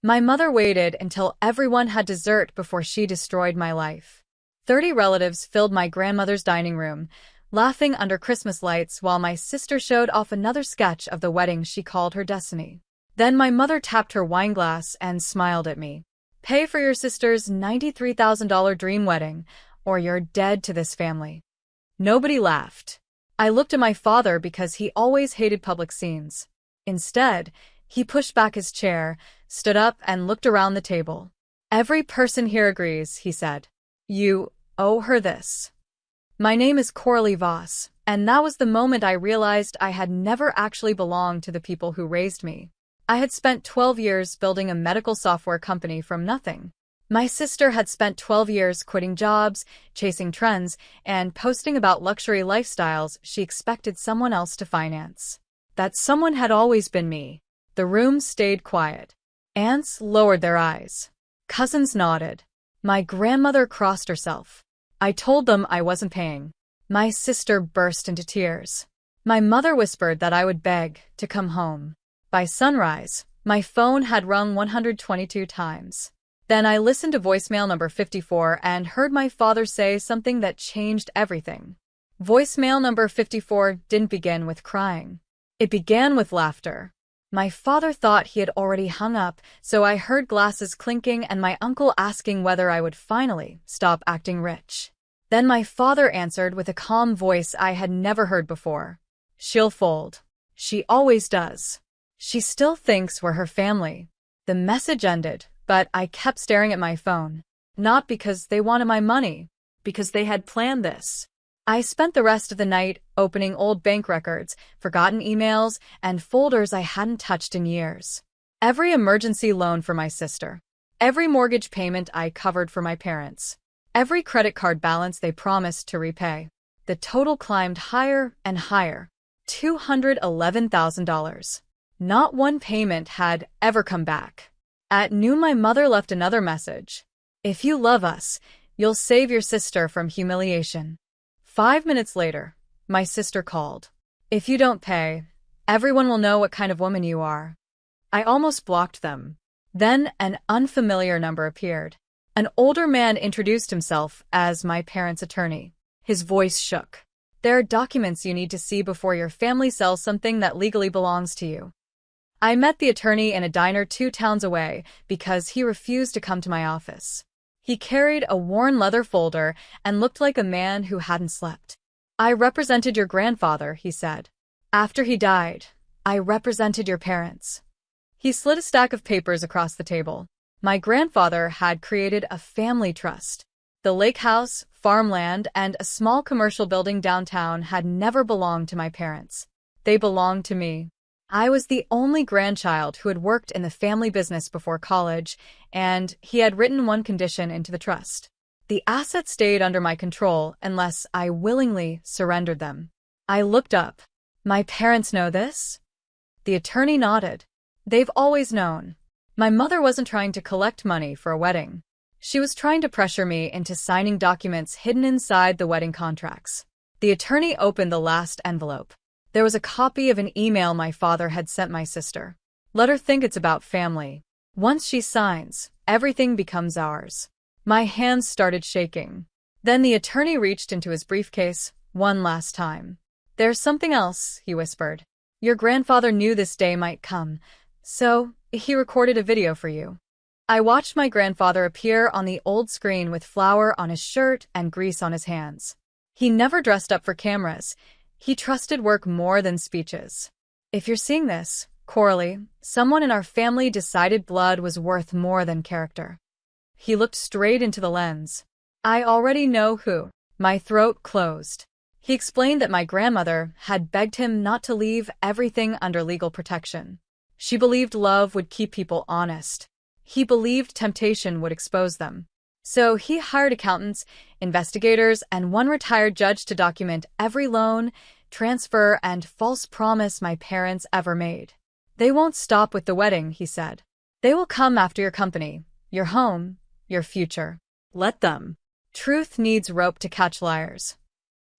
My mother waited until everyone had dessert before she destroyed my life. 30 relatives filled my grandmother's dining room, laughing under Christmas lights while my sister showed off another sketch of the wedding she called her destiny. Then my mother tapped her wine glass and smiled at me. Pay for your sister's $93,000 dream wedding, or you're dead to this family. Nobody laughed. I looked at my father because he always hated public scenes. Instead, he pushed back his chair, stood up, and looked around the table. Every person here agrees, he said. You owe her this. My name is Coralie Voss, and that was the moment I realized I had never actually belonged to the people who raised me. I had spent 12 years building a medical software company from nothing. My sister had spent 12 years quitting jobs, chasing trends, and posting about luxury lifestyles she expected someone else to finance. That someone had always been me. The room stayed quiet. Aunts lowered their eyes. Cousins nodded. My grandmother crossed herself. I told them I wasn't paying. My sister burst into tears. My mother whispered that I would beg to come home. By sunrise, my phone had rung 122 times. Then I listened to voicemail number 54 and heard my father say something that changed everything. Voicemail number 54 didn't begin with crying. It began with laughter. My father thought he had already hung up, so I heard glasses clinking and my uncle asking whether I would finally stop acting rich. Then my father answered with a calm voice I had never heard before. She'll fold. She always does. She still thinks we're her family. The message ended, but I kept staring at my phone. Not because they wanted my money, because they had planned this. I spent the rest of the night opening old bank records, forgotten emails, and folders I hadn't touched in years. Every emergency loan for my sister. Every mortgage payment I covered for my parents. Every credit card balance they promised to repay. The total climbed higher and higher. $211,000. Not one payment had ever come back. At noon, my mother left another message. If you love us, you'll save your sister from humiliation. 5 minutes later, my sister called. If you don't pay, everyone will know what kind of woman you are. I almost blocked them. Then an unfamiliar number appeared. An older man introduced himself as my parents' attorney. His voice shook. There are documents you need to see before your family sells something that legally belongs to you. I met the attorney in a diner 2 towns away because he refused to come to my office. He carried a worn leather folder and looked like a man who hadn't slept. I represented your grandfather, he said. After he died, I represented your parents. He slid a stack of papers across the table. My grandfather had created a family trust. The lake house, farmland, and a small commercial building downtown had never belonged to my parents. They belonged to me. I was the only grandchild who had worked in the family business before college, and he had written one condition into the trust. The assets stayed under my control unless I willingly surrendered them. I looked up. My parents know this? The attorney nodded. They've always known. My mother wasn't trying to collect money for a wedding. She was trying to pressure me into signing documents hidden inside the wedding contracts. The attorney opened the last envelope. There was a copy of an email my father had sent my sister. Let her think it's about family. Once she signs, everything becomes ours. My hands started shaking. Then the attorney reached into his briefcase one last time. There's something else, he whispered. Your grandfather knew this day might come, so he recorded a video for you. I watched my grandfather appear on the old screen with flour on his shirt and grease on his hands. He never dressed up for cameras. He trusted work more than speeches. If you're seeing this, Coralie, someone in our family decided blood was worth more than character. He looked straight into the lens. I already know who. My throat closed. He explained that my grandmother had begged him not to leave everything under legal protection. She believed love would keep people honest. He believed temptation would expose them. So he hired accountants, investigators, and one retired judge to document every loan, transfer, and false promise my parents ever made. They won't stop with the wedding, he said. They will come after your company, your home, your future. Let them. Truth needs rope to catch liars.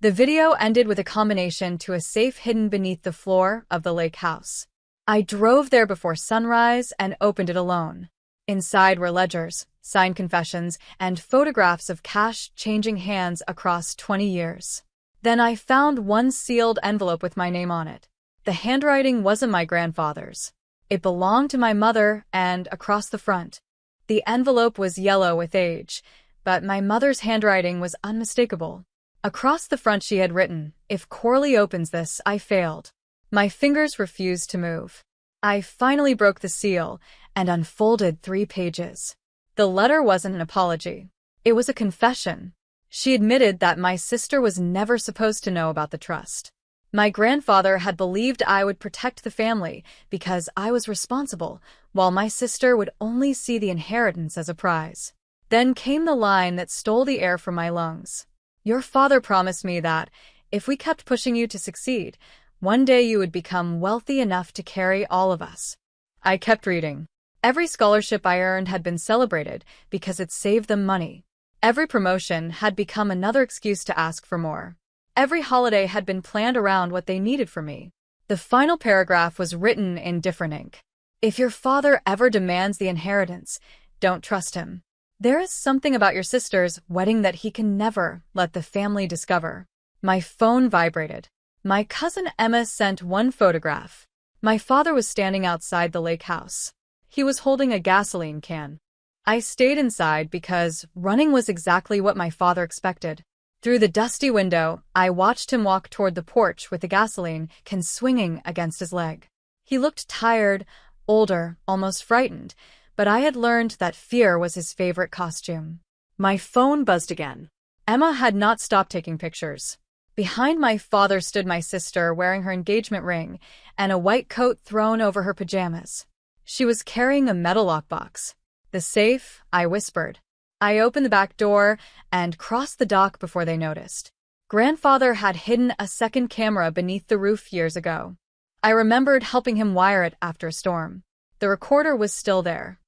The video ended with a combination to a safe hidden beneath the floor of the lake house. I drove there before sunrise and opened it alone. Inside were ledgers, signed confessions, and photographs of cash changing hands across 20 years. Then I found one sealed envelope with my name on it. The handwriting wasn't my grandfather's. It belonged to my mother, and across the front, the envelope was yellow with age, but my mother's handwriting was unmistakable. Across the front she had written, "If Corley opens this, I failed." My fingers refused to move. I finally broke the seal and unfolded 3 pages. The letter wasn't an apology. It was a confession. She admitted that my sister was never supposed to know about the trust. My grandfather had believed I would protect the family because I was responsible, while my sister would only see the inheritance as a prize. Then came the line that stole the air from my lungs. "Your father promised me that, if we kept pushing you to succeed, one day you would become wealthy enough to carry all of us." I kept reading. Every scholarship I earned had been celebrated because it saved them money. Every promotion had become another excuse to ask for more. Every holiday had been planned around what they needed from me. The final paragraph was written in different ink. "If your father ever demands the inheritance, don't trust him. There is something about your sister's wedding that he can never let the family discover." My phone vibrated. My cousin Emma sent one photograph. My father was standing outside the lake house. He was holding a gasoline can. I stayed inside because running was exactly what my father expected. Through the dusty window, I watched him walk toward the porch with the gasoline can swinging against his leg. He looked tired, older, almost frightened, but I had learned that fear was his favorite costume. My phone buzzed again. Emma had not stopped taking pictures. Behind my father stood my sister wearing her engagement ring and a white coat thrown over her pajamas. She was carrying a metal lockbox. "The safe," I whispered. I opened the back door and crossed the dock before they noticed. Grandfather had hidden a second camera beneath the roof years ago. I remembered helping him wire it after a storm. The recorder was still there.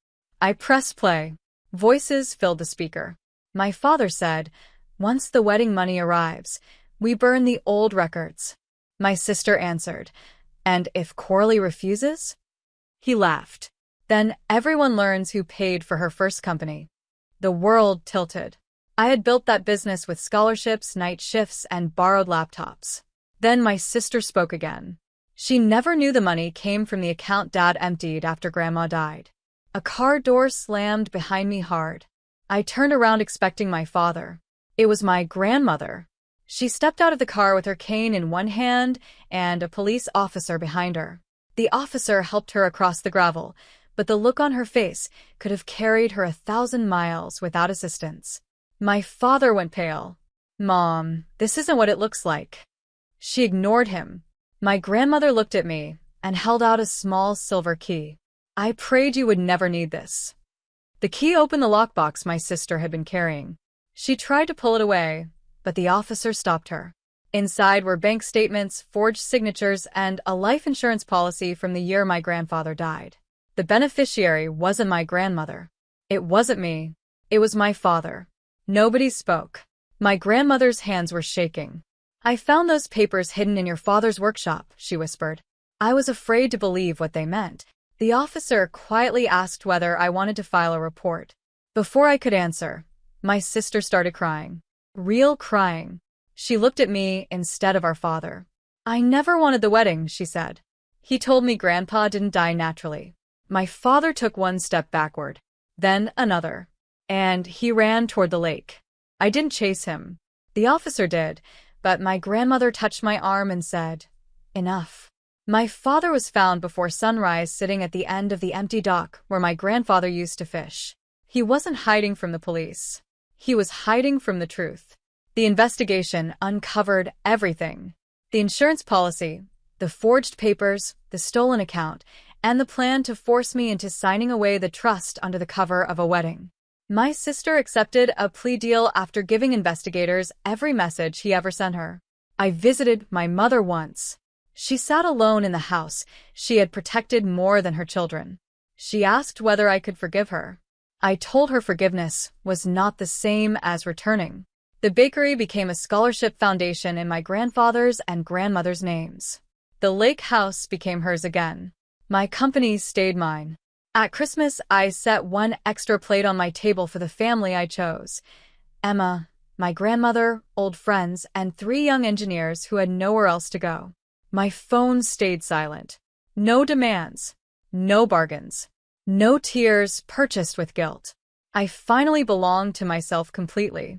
I pressed play. Voices filled the speaker. My father said, "Once the wedding money arrives, we burn the old records." My sister answered, "And if Corley refuses?" He laughed. "Then everyone learns who paid for her first company." The world tilted. I had built that business with scholarships, night shifts, and borrowed laptops. Then my sister spoke again. She never knew the money came from the account Dad emptied after Grandma died. A car door slammed behind me hard. I turned around expecting my father. It was my grandmother. She stepped out of the car with her cane in one hand and a police officer behind her. The officer helped her across the gravel, but the look on her face could have carried her 1,000 miles without assistance. My father went pale. "Mom, this isn't what it looks like." She ignored him. My grandmother looked at me and held out a small silver key. "I prayed you would never need this." The key opened the lockbox my sister had been carrying. She tried to pull it away, but the officer stopped her. Inside were bank statements, forged signatures, and a life insurance policy from the year my grandfather died. The beneficiary wasn't my grandmother. It wasn't me. It was my father. Nobody spoke. My grandmother's hands were shaking. "I found those papers hidden in your father's workshop," she whispered. I was afraid to believe what they meant. The officer quietly asked whether I wanted to file a report. Before I could answer, my sister started crying. Real crying. She looked at me instead of our father. "I never wanted the wedding," she said. "He told me Grandpa didn't die naturally." My father took one step backward, then another, and he ran toward the lake. I didn't chase him. The officer did, but my grandmother touched my arm and said, "Enough." My father was found before sunrise sitting at the end of the empty dock where my grandfather used to fish. He wasn't hiding from the police. He was hiding from the truth. The investigation uncovered everything. The insurance policy, the forged papers, the stolen account, and the plan to force me into signing away the trust under the cover of a wedding. My sister accepted a plea deal after giving investigators every message he ever sent her. I visited my mother once. She sat alone in the house she had protected more than her children. She asked whether I could forgive her. I told her forgiveness was not the same as returning. The bakery became a scholarship foundation in my grandfather's and grandmother's names. The lake house became hers again. My company stayed mine. At Christmas, I set one extra plate on my table for the family I chose: Emma, my grandmother, old friends, and 3 young engineers who had nowhere else to go. My phone stayed silent. No demands. No bargains. No tears purchased with guilt. I finally belonged to myself completely.